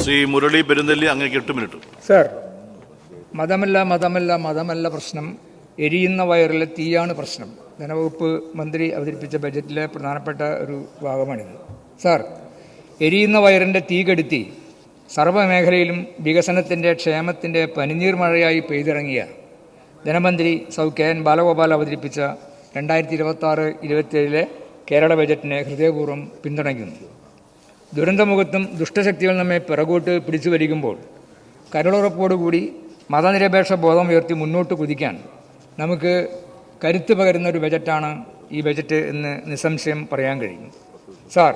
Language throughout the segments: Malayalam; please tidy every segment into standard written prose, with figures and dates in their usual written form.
ശ്രീ മുരളി പെരുന്നെല്ലി, അങ്ങേക്ക് 8 മിനിറ്റ്. സർ, മതമല്ല പ്രശ്നം, എരിയുന്ന വയറിലെ തീയാണ് പ്രശ്നം. ധനവകുപ്പ് മന്ത്രി അവതരിപ്പിച്ച ബജറ്റിലെ പ്രധാനപ്പെട്ട ഒരു ഭാഗമാണിത്. സാർ, എരിയുന്ന വയറിൻ്റെ തീ കെടുത്തി സർവ്വമേഖലയിലും വികസനത്തിൻ്റെ ക്ഷേമത്തിൻ്റെ പനിനീർ മഴയായി പെയ്തിറങ്ങിയ ധനമന്ത്രി സൗ കെ എൻ ബാലഗോപാൽ അവതരിപ്പിച്ച 2026-27 കേരള ബജറ്റിനെ ഹൃദയപൂർവ്വം പിന്തുണയ്ക്കുന്നു. ദുരന്തമുഖത്തും ദുഷ്ടശക്തികൾ നമ്മെ പിറകോട്ട് പിടിച്ചു വലിക്കുമ്പോൾ കരുളുറപ്പോടുകൂടി മതനിരപേക്ഷ ബോധം ഉയർത്തി മുന്നോട്ട് കുതിക്കാൻ നമുക്ക് കരുത്ത് പകരുന്ന ഒരു ബജറ്റാണ് ഈ ബജറ്റ് എന്ന് നിസ്സംശയം പറയാൻ കഴിയും. സാർ,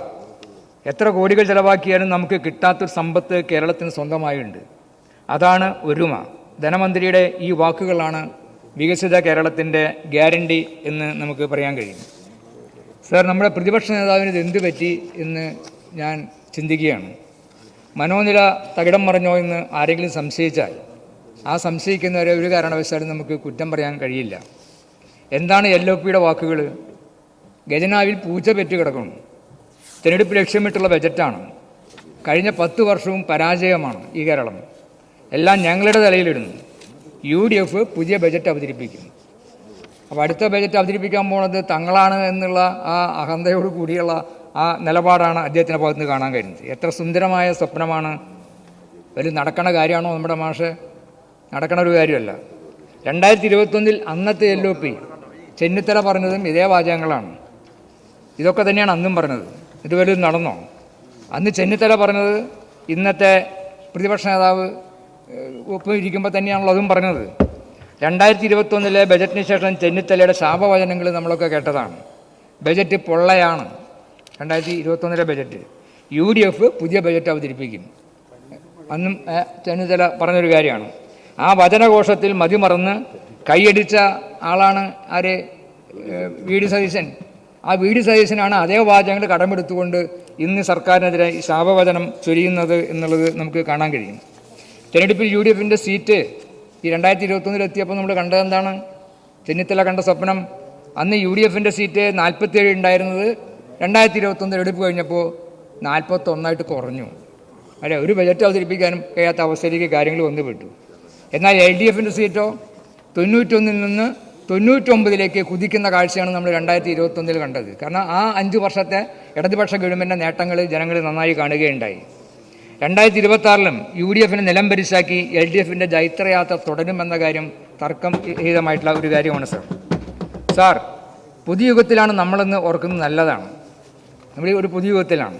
എത്ര കോടികൾ ചെലവാക്കിയാലും നമുക്ക് കിട്ടാത്തൊരു സമ്പത്ത് കേരളത്തിന് സ്വന്തമായുണ്ട്. അതാണ് ഒരുമ. ധനമന്ത്രിയുടെ ഈ വാക്കുകളാണ് വികസിത കേരളത്തിൻ്റെ ഗ്യാരണ്ടി എന്ന് നമുക്ക് പറയാൻ കഴിയും. സാർ, നമ്മുടെ പ്രതിപക്ഷ നേതാവിന് ഇത് എന്ത് പറ്റി എന്ന് ഞാൻ ചിന്തിക്കുകയാണ്. മനോനില തകിടം മറിഞ്ഞോ എന്ന് ആരെങ്കിലും സംശയിച്ചാൽ ആ സംശയിക്കുന്നവരെ ഒരു കാരണവശാലും നമുക്ക് കുറ്റം പറയാൻ കഴിയില്ല. എന്താണ് LOPയുടെ വാക്കുകൾ? ഖജനാവിൽ പൂച്ച പെറ്റ് കിടക്കുന്നു. തിരഞ്ഞെടുപ്പ് ലക്ഷ്യമിട്ടുള്ള ബജറ്റാണ്. കഴിഞ്ഞ 10 വർഷവും പരാജയമാണ് ഈ കേരളം. എല്ലാം ഞങ്ങളുടെ തലയിലിടുന്നു. UDF പുതിയ ബജറ്റ് അവതരിപ്പിക്കും. അപ്പോൾ അടുത്ത ബജറ്റ് അവതരിപ്പിക്കാൻ പോകുന്നത് തങ്ങളാണ് എന്നുള്ള ആ അഹന്തയോട് കൂടിയുള്ള ആ നിലപാടാണ് അദ്ദേഹത്തിൻ്റെ ഭാഗത്ത് നിന്ന് കാണാൻ കഴിയുന്നത്. എത്ര സുന്ദരമായ സ്വപ്നമാണ്! ഒരു നടക്കണ കാര്യമാണോ നമ്മുടെ മാഷ്? നടക്കണ ഒരു കാര്യമല്ല. 2021 അന്നത്തെ LOP ചെന്നിത്തല പറഞ്ഞതും ഇതേ വാചകങ്ങളാണ്. ഇതൊക്കെ തന്നെയാണ് അന്നും പറഞ്ഞത്. ഇതുവരെ നടന്നോ? അന്ന് ചെന്നിത്തല പറഞ്ഞത് ഇന്നത്തെ പ്രതിപക്ഷ നേതാവ് ഒപ്പം ഇരിക്കുമ്പോൾ തന്നെയാണല്ലോ അതും പറഞ്ഞത്. 2021 ബജറ്റിന് ശേഷം ചെന്നിത്തലയുടെ ശാപവചനങ്ങൾ നമ്മളൊക്കെ കേട്ടതാണ്. ബജറ്റ് പൊള്ളയാണ്. 2021 ബജറ്റ്. UDF പുതിയ ബജറ്റ് അവതരിപ്പിക്കും. അന്നും ചെന്നിത്തല പറഞ്ഞൊരു കാര്യമാണ്. ആ വചനഘോഷത്തിൽ മതിമറന്ന് കൈയടിച്ച ആളാണ് ആര്? VD സതീശൻ. ആ VD സതീശനാണ് അതേ വാചകങ്ങൾ കടമെടുത്തുകൊണ്ട് ഇന്ന് സർക്കാരിനെതിരെ ശാപവചനം ചൊരിയുന്നത് എന്നുള്ളത് നമുക്ക് കാണാൻ കഴിയും. തിരഞ്ഞെടുപ്പിൽ UDFൻ്റെ സീറ്റ് ഈ 2021 എത്തിയപ്പോൾ നമ്മൾ കണ്ടത് എന്താണ്? ചെന്നിത്തല കണ്ട സ്വപ്നം. അന്ന് UDFൻ്റെ സീറ്റ് 47 ഉണ്ടായിരുന്നത് 2021 എടുപ്പ് കഴിഞ്ഞപ്പോൾ 41 കുറഞ്ഞു. അല്ലെ, ഒരു ബജറ്റ് അവതരിപ്പിക്കാനും കഴിയാത്ത അവസ്ഥയിലേക്ക് കാര്യങ്ങൾ വന്നുപെട്ടു. എന്നാൽ LDFൻ്റെ സീറ്റോ 91 നിന്ന് 99 കുതിക്കുന്ന കാഴ്ചയാണ് നമ്മൾ 2021 കണ്ടത്. കാരണം ആ 5 വർഷത്തെ ഇടതുപക്ഷ ഗവൺമെൻറ്റിൻ്റെ നേട്ടങ്ങൾ ജനങ്ങൾ നന്നായി കാണുകയുണ്ടായി. 2026 UDFനെ നിലം പരിശാക്കി LDFൻ്റെ ജൈത്രയാത്ര തുടരുമെന്ന കാര്യം തർക്കം രഹിതമായിട്ടുള്ള ഒരു കാര്യമാണ്. സാർ, പുതിയ യുഗത്തിലാണ് നമ്മളെന്ന് ഓർക്കുന്നത് നല്ലതാണ്. നമ്മൾ ഒരു പുതിയ യുഗത്തിലാണ്.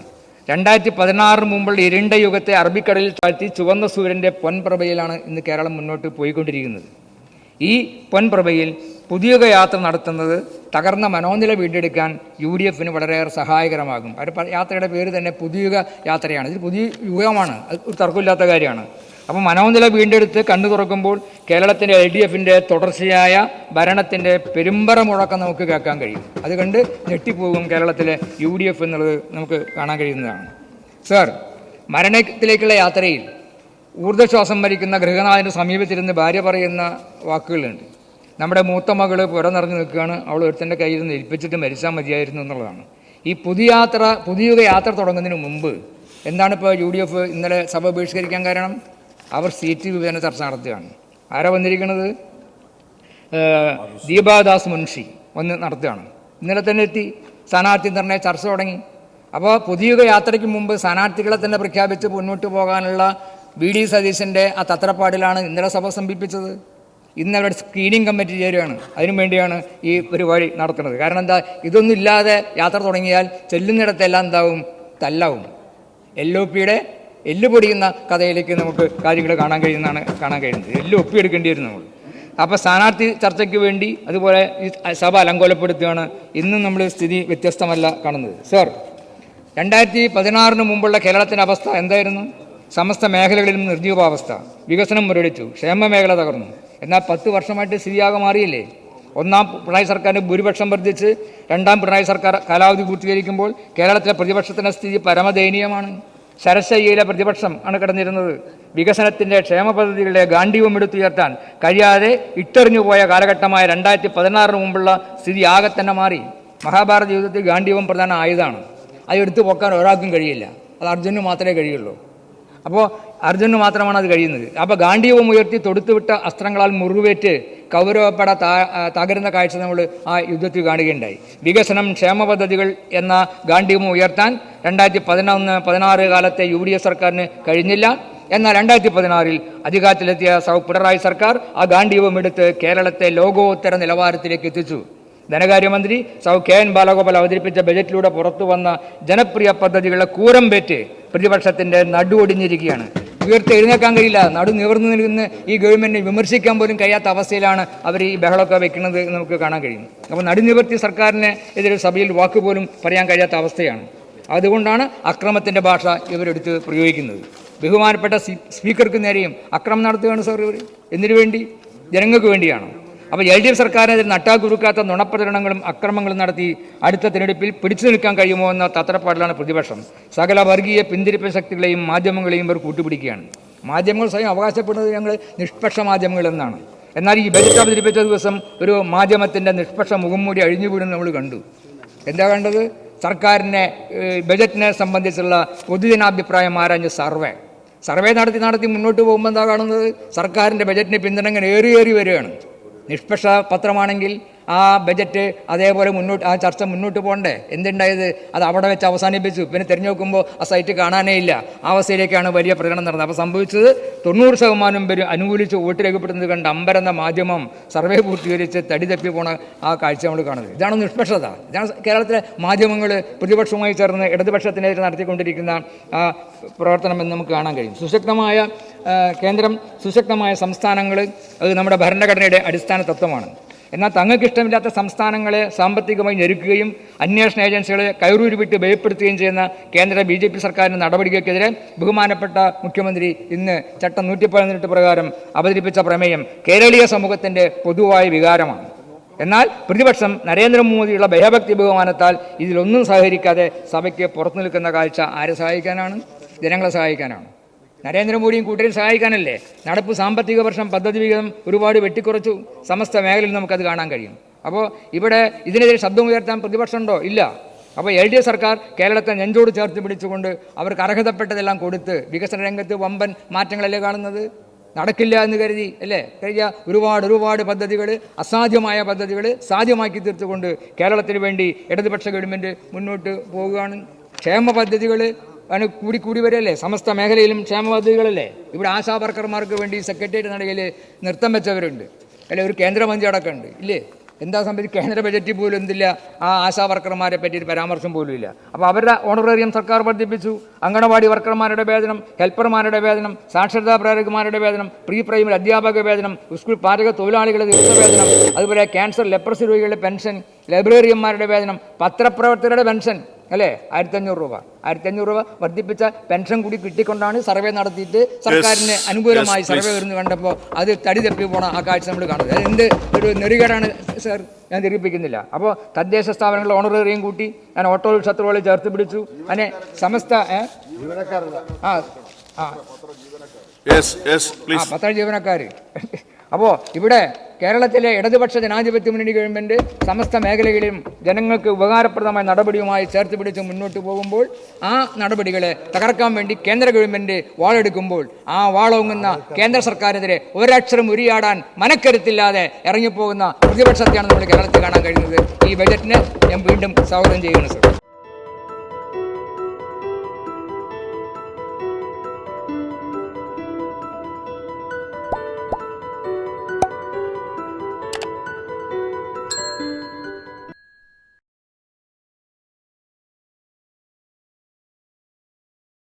2016 മുമ്പുള്ള ഇരുണ്ട യുഗത്തെ അറബിക്കടലിൽ താഴ്ത്തി ചുവന്ന സൂര്യൻ്റെ പൊൻപ്രഭയിലാണ് ഇന്ന് കേരളം മുന്നോട്ട് പോയിക്കൊണ്ടിരിക്കുന്നത്. ഈ പൊൻപ്രഭയിൽ പുതിയുഗ യാത്ര നടത്തുന്നത് തകർന്ന മനോനില വീണ്ടെടുക്കാൻ UDFന് വളരെയേറെ സഹായകരമാകും. യാത്രയുടെ പേര് തന്നെ പുതിയുഗ യാത്രയാണ്. ഇത് പുതിയ യുഗമാണ്, അത് ഒരു തർക്കമില്ലാത്ത കാര്യമാണ്. അപ്പോൾ മനോനില വീണ്ടെടുത്ത് കണ്ണു തുറക്കുമ്പോൾ കേരളത്തിൻ്റെ LDFൻ്റെ തുടർച്ചയായ ഭരണത്തിൻ്റെ പെരുമ്പറ മുഴക്കം നമുക്ക് കേൾക്കാൻ കഴിയും. അതുകൊണ്ട് ഞെട്ടിപ്പോകും കേരളത്തിലെ UDF എന്നുള്ളത് നമുക്ക് കാണാൻ കഴിയുന്നതാണ്. സർ, മരണത്തിലേക്കുള്ള യാത്രയിൽ ഊർജ്ജശ്വാസം ഭരിക്കുന്ന ഗൃഹനാഥൻ്റെ സമീപത്തിരുന്ന് ഭാര്യ പറയുന്ന വാക്കുകളുണ്ട്. നമ്മുടെ മൂത്ത മകൾ പുര നിറഞ്ഞു നിൽക്കുകയാണ്, അവൾ ഒരുത്തൻ്റെ കയ്യിൽ നിന്ന് ഏൽപ്പിച്ചിട്ട് മരിച്ചാൽ മതിയായിരുന്നു എന്നുള്ളതാണ്. ഈ പുതിയുഗ യാത്ര തുടങ്ങുന്നതിന് മുമ്പ് എന്താണ് ഇപ്പോൾ UDF ഇന്നലെ സഭ ബഹിഷ്കരിക്കാൻ കാരണം? അവർ സീറ്റ് വിഭജന ചർച്ച നടത്തുകയാണ്. ആരാ വന്നിരിക്കുന്നത്? ദീപാദാസ് മുൻഷി വന്ന് നടത്തുകയാണ്. ഇന്നലെ തന്നെ എത്തി സ്ഥാനാർത്ഥി നിർണയ ചർച്ച തുടങ്ങി. അപ്പോൾ പുതിയുഗ യാത്രയ്ക്ക് മുമ്പ് സ്ഥാനാർത്ഥികളെ തന്നെ പ്രഖ്യാപിച്ച് മുന്നോട്ട് പോകാനുള്ള VD സതീശൻ്റെ ആ തത്രപ്പാടിലാണ് ഇന്നലെ സഭ സംഭിപ്പിച്ചത്. ഇന്ന് അവരുടെ സ്ക്രീനിങ് കമ്മിറ്റി ചേരുകയാണ്. അതിനു വേണ്ടിയാണ് ഈ പരിപാടി നടത്തുന്നത്. കാരണം എന്താ? ഇതൊന്നും ഇല്ലാതെ യാത്ര തുടങ്ങിയാൽ ചെല്ലുന്നിടത്തെല്ലാം എന്താവും? തല്ലാവും. LOPയുടെ എല്ല് പൊടിയുന്ന കഥയിലേക്ക് നമുക്ക് കാര്യങ്ങൾ കാണാൻ കഴിയുന്നത്. എല്ല് ഒപ്പിയെടുക്കേണ്ടി വരും നമ്മൾ. അപ്പോൾ സ്ഥാനാർത്ഥി ചർച്ചയ്ക്ക് വേണ്ടി അതുപോലെ ഈ സഭ അലങ്കോലപ്പെടുത്തുകയാണ്. ഇന്നും നമ്മൾ സ്ഥിതി വ്യത്യസ്തമല്ല കാണുന്നത്. സർ, 2016 മുമ്പുള്ള കേരളത്തിൻ്റെ അവസ്ഥ എന്തായിരുന്നു? സമസ്ത മേഖലകളിലും നിർജീവാവസ്ഥ. വികസനം മുരടിച്ചു, ക്ഷേമ മേഖല തകർന്നു. എന്നാൽ 10 വർഷമായിട്ട് സ്ഥിതിയാകെ മാറിയില്ലേ? ഒന്നാം പിണറായി സർക്കാരിന് ഭൂരിപക്ഷം വർദ്ധിച്ച് രണ്ടാം പിണറായി സർക്കാർ കാലാവധി പൂർത്തീകരിക്കുമ്പോൾ കേരളത്തിലെ പ്രതിപക്ഷത്തിൻ്റെ സ്ഥിതി പരമദയനീയമാണ്. ശരശയ്യയിലെ പ്രതിപക്ഷം ആണ് കിടന്നിരുന്നത്. വികസനത്തിൻ്റെ ക്ഷേമ പദ്ധതികളുടെ ഗാന്ഡീവം എടുത്തുയർത്താൻ കഴിയാതെ ഇട്ടെറിഞ്ഞുപോയ കാലഘട്ടമായ 2016 മുമ്പുള്ള സ്ഥിതി ആകെ തന്നെ മാറി. മഹാഭാരത യുദ്ധത്തിൽ ഗാന്ഡീവം പ്രധാന ആയുധമാണ്. അത് എടുത്തു പോക്കാൻ ഒരാൾക്കും കഴിയില്ല. അത് അർജുനന് മാത്രമേ കഴിയുള്ളൂ. അപ്പോൾ അർജുനന് മാത്രമാണ് അത് കഴിയുന്നത്. അപ്പോൾ ഗാന്ഡീവം ഉയർത്തി തൊടുത്തുവിട്ട അസ്ത്രങ്ങളാൽ മുറിവേറ്റ് കൗരവപ്പട തകരുന്ന കാഴ്ച നമ്മൾ ആ യുദ്ധത്തിൽ കാണുകയുണ്ടായി. വികസനം, ക്ഷേമ പദ്ധതികൾ എന്ന ഗാന്ഡീവം ഉയർത്താൻ 2011-16 കാലത്തെ UDF സർക്കാരിന് കഴിഞ്ഞില്ല. എന്നാൽ 2016 അധികാരത്തിലെത്തിയ പിണറായി സർക്കാർ ആ ഗാന്ഡീവം എടുത്ത് കേരളത്തെ ലോകോത്തര നിലവാരത്തിലേക്ക് എത്തിച്ചു. ധനകാര്യമന്ത്രി KN ബാലഗോപാൽ അവതരിപ്പിച്ച ബജറ്റിലൂടെ പുറത്തു വന്ന ജനപ്രിയ പദ്ധതികളുടെ കൂരമ്പേറ്റ് പ്രതിപക്ഷത്തിൻ്റെ നടുവൊടിഞ്ഞിരിക്കുകയാണ്. ഉയർത്തി എഴുന്നേക്കാൻ കഴിയില്ല. നടു നിവർന്നു നിൽക്കുന്ന ഈ ഗവൺമെൻറ്റിനെ വിമർശിക്കാൻ പോലും കഴിയാത്ത അവസ്ഥയിലാണ് അവർ ഈ ബഹളമൊക്കെ വെക്കുന്നത് നമുക്ക് കാണാൻ കഴിയും. അപ്പോൾ നടുനിവർത്തി സർക്കാരിനെ എതിരെ സഭയിൽ വാക്കുപോലും പറയാൻ കഴിയാത്ത അവസ്ഥയാണ്. അതുകൊണ്ടാണ് അക്രമത്തിൻ്റെ ഭാഷ ഇവരെടുത്ത് പ്രയോഗിക്കുന്നത്. ബഹുമാനപ്പെട്ട സ്പീക്കർക്ക് നേരെയും അക്രമം നടത്തുകയാണ് സാർ ഇവർ. എന്തിനു വേണ്ടി? ജനങ്ങൾക്ക് വേണ്ടിയാണ്. അപ്പോൾ LDF സർക്കാരിനെതിരെ നട്ടാകുറുക്കാത്ത നുണപ്രചരണങ്ങളും അക്രമങ്ങളും നടത്തി അടുത്ത തിരഞ്ഞെടുപ്പിൽ പിടിച്ചു നിൽക്കാൻ കഴിയുമോ എന്ന തത്രപ്പാടിലാണ് പ്രതിപക്ഷം. സകല വർഗീയ പിന്തിരിപ്പ് ശക്തികളെയും മാധ്യമങ്ങളെയും ഇവർ കൂട്ടുപിടിക്കുകയാണ്. മാധ്യമങ്ങൾ സ്വയം അവകാശപ്പെടുന്നത് ഞങ്ങൾ നിഷ്പക്ഷ മാധ്യമങ്ങൾ എന്നാണ്. എന്നാൽ ഈ ബജറ്റ് അവതരിപ്പിച്ച ദിവസം ഒരു മാധ്യമത്തിൻ്റെ നിഷ്പക്ഷ മുഖംമൂടി അഴിഞ്ഞുകൂടും നമ്മൾ കണ്ടു. എന്താ കണ്ടത്? സർക്കാരിനെ ബജറ്റിനെ സംബന്ധിച്ചുള്ള പൊതുജനാഭിപ്രായം ആരാഞ്ഞ് സർവേ നടത്തി മുന്നോട്ട് പോകുമ്പോൾ എന്താ കാണുന്നത്? സർക്കാരിൻ്റെ ബജറ്റിന് പിന്തുണ ഏറി വരികയാണ്. നിഷ്പക്ഷ പത്രമാണെങ്കിൽ ആ ബജറ്റ് അതേപോലെ ആ ചർച്ച മുന്നോട്ട് പോകണ്ടേ? എന്തുണ്ടായത്? അത് അവിടെ വെച്ച് അവസാനിപ്പിച്ചു. പിന്നെ തിരഞ്ഞു നോക്കുമ്പോൾ ആ സൈറ്റ് കാണാനേ ഇല്ല. ആ അവസ്ഥയിലേക്കാണ് വലിയ പ്രകടനം നടന്നത്. അപ്പോൾ സംഭവിച്ചത് 90% പേര് അനുകൂലിച്ച് വോട്ട് രേഖപ്പെടുന്നത് കണ്ട് അമ്പരന്ന മാധ്യമം സർവേ പൂർത്തീകരിച്ച് തടി തപ്പി പോണ ആ കാഴ്ച നമ്മൾ കാണുന്നത്. ഇതാണ് നിഷ്പക്ഷത. ഇതാണ് കേരളത്തിലെ മാധ്യമങ്ങൾ പ്രതിപക്ഷവുമായി ചേർന്ന് ഇടതുപക്ഷത്തിനെതിരെ നടത്തിക്കൊണ്ടിരിക്കുന്ന ആ പ്രവർത്തനം എന്ന് നമുക്ക് കാണാൻ കഴിയും. സുശക്തമായ കേന്ദ്രം, സുശക്തമായ സംസ്ഥാനങ്ങൾ, അത് നമ്മുടെ ഭരണഘടനയുടെ അടിസ്ഥാന തത്വമാണ്. എന്നാൽ തങ്ങൾക്കിഷ്ടമില്ലാത്ത സംസ്ഥാനങ്ങളെ സാമ്പത്തികമായി ഞെരുക്കുകയും അന്വേഷണ ഏജൻസികളെ കയറൂരി ഭയപ്പെടുത്തുകയും ചെയ്യുന്ന കേന്ദ്ര BJP സർക്കാരിൻ്റെ നടപടികൾക്കെതിരെ ബഹുമാനപ്പെട്ട മുഖ്യമന്ത്രി ഇന്ന് ചട്ടം 118 പ്രകാരം അവതരിപ്പിച്ച പ്രമേയം കേരളീയ സമൂഹത്തിൻ്റെ പൊതുവായ വികാരമാണ്. എന്നാൽ പ്രതിപക്ഷം നരേന്ദ്രമോദിയുള്ള ഭയഭക്തി ബഹുമാനത്താൽ ഇതിലൊന്നും സഹകരിക്കാതെ സഭയ്ക്ക് പുറത്തു നിൽക്കുന്ന കാഴ്ച ആരെ സഹായിക്കാനാണ്? ജനങ്ങളെ സഹായിക്കാനാണ്. നരേന്ദ്രമോദിയും കൂട്ടരും സഹായിക്കാനല്ലേ? നടപ്പ് സാമ്പത്തിക വർഷം പദ്ധതി വിഹിതം ഒരുപാട് വെട്ടിക്കുറച്ചു. സമസ്ത മേഖലയിൽ നമുക്കത് കാണാൻ കഴിയും. അപ്പോൾ ഇവിടെ ഇതിനെതിരെ ശബ്ദം ഉയർത്താൻ പ്രതിപക്ഷമുണ്ടോ? ഇല്ല. അപ്പോൾ LDF സർക്കാർ കേരളത്തെ നെഞ്ചോട് ചേർത്ത് പിടിച്ചുകൊണ്ട് അവർക്ക് അർഹതപ്പെട്ടതെല്ലാം കൊടുത്ത് വികസന രംഗത്ത് വമ്പൻ മാറ്റങ്ങളല്ലേ കാണുന്നത്? നടക്കില്ല എന്ന് കരുതി അല്ലേ കഴിഞ്ഞ ഒരുപാട് പദ്ധതികൾ, അസാധ്യമായ പദ്ധതികൾ സാധ്യമാക്കി തീർത്തുകൊണ്ട് കേരളത്തിന് വേണ്ടി ഇടതുപക്ഷ ഗവൺമെൻറ് മുന്നോട്ട് പോവുകയാണ്. ക്ഷേമ പദ്ധതികൾ ആണ് കൂടി വരല്ലേ? സമസ്ത മേഖലയിലും ക്ഷേമ പദ്ധതികളല്ലേ? ഇവിടെ ആശാ വർക്കർമാർക്ക് വേണ്ടി സെക്രട്ടേറിയറ്റ് നടയിൽ നൃത്തം വെച്ചവരുണ്ട് അല്ലെ? ഒരു കേന്ദ്രമന്ത്രി അടക്കമുണ്ട് ഇല്ലേ? എന്താ സംബന്ധിച്ച് കേന്ദ്ര ബജറ്റിൽ പോലും എന്തില്ല, ആ ആശാ വർക്കർമാരെ പറ്റിയിട്ട് പരാമർശം പോലും ഇല്ല. അപ്പോൾ അവരുടെ ഓണറേറിയം സർക്കാർ വർദ്ധിപ്പിച്ചു. അങ്കണവാടി വർക്കർമാരുടെ വേതനം, ഹെൽപ്പർമാരുടെ വേതനം, സാക്ഷരതാ പ്രേരകന്മാരുടെ വേതനം, പ്രീ പ്രൈമറി അധ്യാപക വേതനം, സ്കൂൾ പാചക തൊഴിലാളികളുടെ ദിവസവേതനം, അതുപോലെ ക്യാൻസർ ലെപ്രസി രോഗികളുടെ പെൻഷൻ, ലൈബ്രറിയന്മാരുടെ വേതനം, പത്രപ്രവർത്തകരുടെ പെൻഷൻ അല്ലേ 1500 രൂപ. 1500 രൂപ വർദ്ധിപ്പിച്ച പെൻഷൻ കൂടി കിട്ടിക്കൊണ്ടാണ് സർവേ നടത്തിയിട്ട് സർക്കാരിന് അനുകൂലമായി സർവേ വരുന്നു കണ്ടപ്പോൾ അത് തടി തപ്പി പോണ ആ കാഴ്ച നമ്മൾ കാണുന്നത്. അത് എന്ത് ഒരു നെറികേടാണ് സാർ, ഞാൻ ധരിപ്പിക്കുന്നില്ല. അപ്പോൾ തദ്ദേശ സ്ഥാപനങ്ങളുടെ ഓണറേറിയം കൂട്ടി, ഞാൻ ഓട്ടോറിക്ഷ തൊഴിലാളികളെ ചേർത്ത് പിടിച്ചു, അങ്ങനെ സമസ്ത പത്ര ജീവനക്കാർ. അപ്പോൾ ഇവിടെ കേരളത്തിലെ ഇടതുപക്ഷ ജനാധിപത്യ മുന്നണി ഗവൺമെൻറ് സമസ്ത മേഖലകളിലും ജനങ്ങൾക്ക് ഉപകാരപ്രദമായ നടപടിയുമായി ചേർത്ത് പിടിച്ച് മുന്നോട്ട് പോകുമ്പോൾ ആ നടപടികളെ തകർക്കാൻ വേണ്ടി കേന്ദ്ര ഗവൺമെൻറ് വാളെടുക്കുമ്പോൾ ആ വാളോങ്ങുന്ന കേന്ദ്ര സർക്കാരിനെതിരെ ഒരക്ഷരം ഉരിയാടാൻ മനക്കരുത്തില്ലാതെ ഇറങ്ങിപ്പോകുന്ന പ്രതിപക്ഷത്തെയാണ് നമ്മൾ കേരളത്തിൽ കാണാൻ കഴിയുന്നത്. ഈ ബജറ്റിനെ ഞാൻ വീണ്ടും സ്വാഗതം ചെയ്യുന്നു സർ.